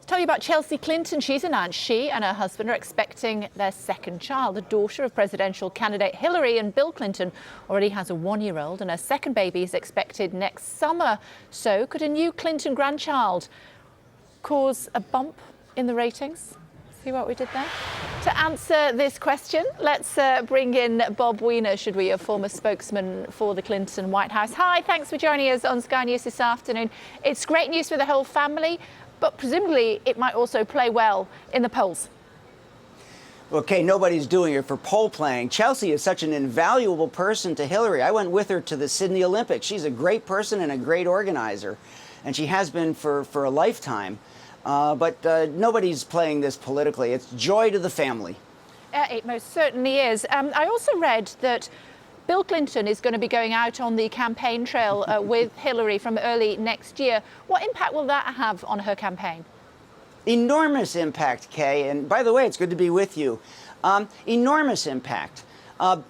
Tell you about Chelsea Clinton. She's announced she and her husband are expecting their second child. The daughter of presidential candidate Hillary, and Bill Clinton already has a 1-year-old, and her second baby is expected next summer. So could a new Clinton grandchild cause a bump in the ratings? See what we did there? To answer this question, let's bring in Bob Weiner, should we, a former spokesman for the Clinton White House. Hi, thanks for joining us on Sky News this afternoon. It's great news for the whole family, but presumably it might also play well in the polls. Okay, nobody's doing it for poll playing. Chelsea is such an invaluable person to Hillary. I went with her to the Sydney Olympics. She's a great person and a great organizer, and she has been for a lifetime. But nobody's playing this politically. It's joy to the family. It most certainly is. I also read that Bill Clinton is going to be going out on the campaign trail with Hillary from early next year. What impact will that have on her campaign? Enormous impact, Kay. And by the way, it's good to be with you. Enormous impact.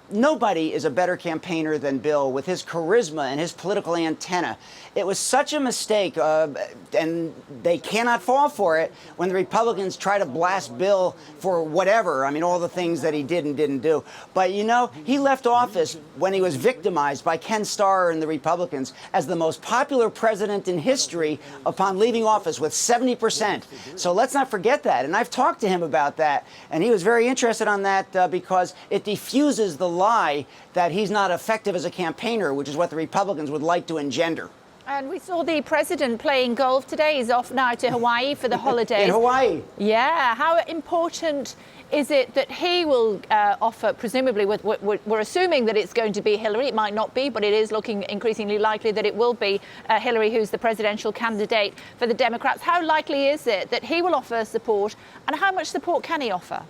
Nobody is a better campaigner than Bill, with his charisma and his political antenna. It was such a mistake, and they cannot fall for it, when the Republicans try to blast Bill for whatever. I mean, all the things that he did and didn't do. But, you know, he left office when he was victimized by Ken Starr and the Republicans as the most popular president in history upon leaving office, with 70%. So let's not forget that. And I've talked to him about that, and he was very interested on that because it defuses the lie that he's not effective as a campaigner, which is what the Republicans would like to engender. And we saw the president playing golf today. He's off now to Hawaii for the holidays. In Hawaii. Yeah. How important is it that he will offer, presumably, we're assuming that it's going to be Hillary. It might not be, but it is looking increasingly likely that it will be Hillary who's the presidential candidate for the Democrats. How likely is it that he will offer support, and how much support can he offer?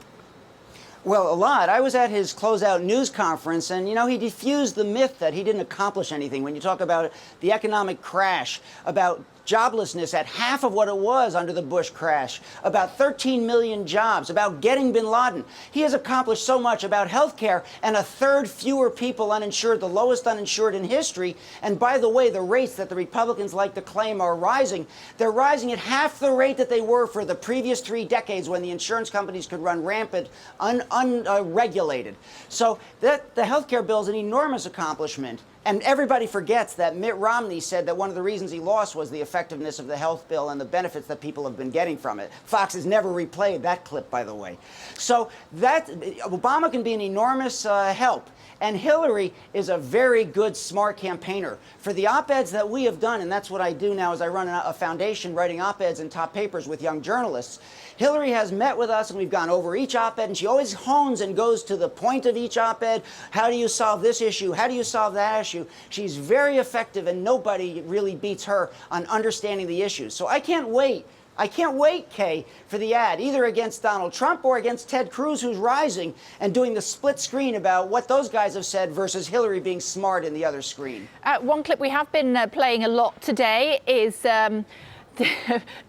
Well, a lot. I was at his closeout news conference, and, you know, he diffused the myth that he didn't accomplish anything. When you talk about the economic crash, about joblessness at half of what it was under the Bush crash, about 13 million jobs, about getting bin Laden. He has accomplished so much about health care, and 1/3 fewer people uninsured, the lowest uninsured in history. And by the way, the rates that the Republicans like to claim are rising, they're rising at half the rate that they were for the previous 3 decades, when the insurance companies could run rampant, unregulated. So the health care bill is an enormous accomplishment. And everybody forgets that Mitt Romney said that one of the reasons he lost was the effectiveness of the health bill and the benefits that people have been getting from it. Fox has never replayed that clip, by the way. So that Obama can be an enormous help. And Hillary is a very good, smart campaigner. For the op-eds that we have done, and that's what I do now, is I run a foundation writing op-eds in top papers with young journalists. Hillary has met with us, and we've gone over each op-ed, and she always hones and goes to the point of each op-ed. How do you solve this issue? How do you solve that issue? She's very effective, and nobody really beats her on understanding the issues. So I can't wait. I can't wait, Kay, for the ad, either against Donald Trump or against Ted Cruz, who's rising, and doing the split screen about what those guys have said versus Hillary being smart in the other screen. One clip we have been playing a lot today is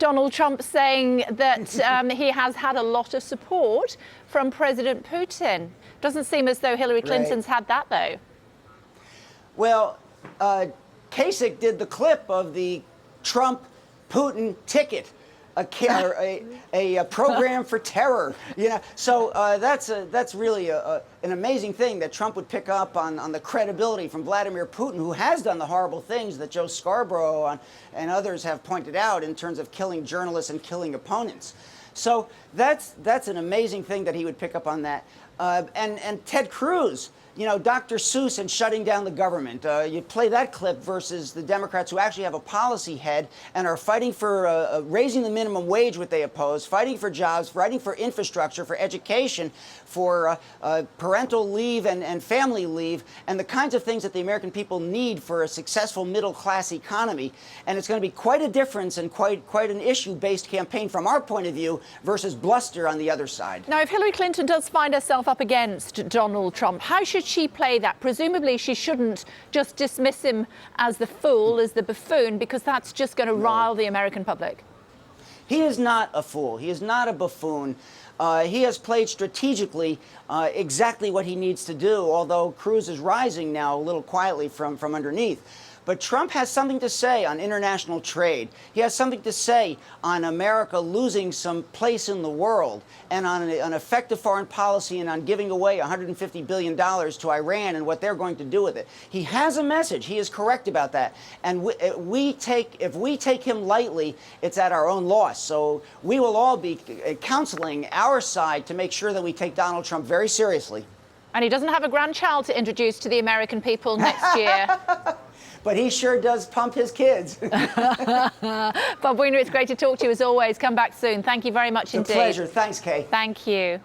Donald Trump saying that he has had a lot of support from President Putin. Doesn't seem as though Hillary Clinton's had that, though. Well, Kasich did the clip of the Trump-Putin ticket. A program for terror, you know. So that's really an amazing thing that Trump would pick up on the credibility from Vladimir Putin, who has done the horrible things that Joe Scarborough and others have pointed out in terms of killing journalists and killing opponents. So that's an amazing thing that he would pick up on that. And Ted Cruz, you know, Dr. Seuss and shutting down the government. You play that clip versus the Democrats, who actually have a policy head and are fighting for raising the minimum wage, what they oppose, fighting for jobs, fighting for infrastructure, for education, for parental leave and family leave, and the kinds of things that the American people need for a successful middle-class economy. And it's going to be quite a difference and quite an issue-based campaign from our point of view versus bluster on the other side. Now, if Hillary Clinton does find herself up against Donald Trump, how should she play that? Presumably she shouldn't just dismiss him as the fool, as the buffoon, because that's just going to rile the American public. He is not a fool. He is not a buffoon. He has played strategically exactly what he needs to do, although Cruz is rising now a little quietly from underneath. But Trump has something to say on international trade. He has something to say on America losing some place in the world, and on an effective foreign policy, and on giving away $150 billion to Iran and what they're going to do with it. He has a message. He is correct about that. And if we take him lightly, it's at our own loss. So we will all be counseling our side to make sure that we take Donald Trump very seriously. And he doesn't have a grandchild to introduce to the American people next year. But he sure does pump his kids. Bob Weiner, it's great to talk to you as always. Come back soon. Thank you very much indeed. It's a pleasure. Thanks, Kay. Thank you.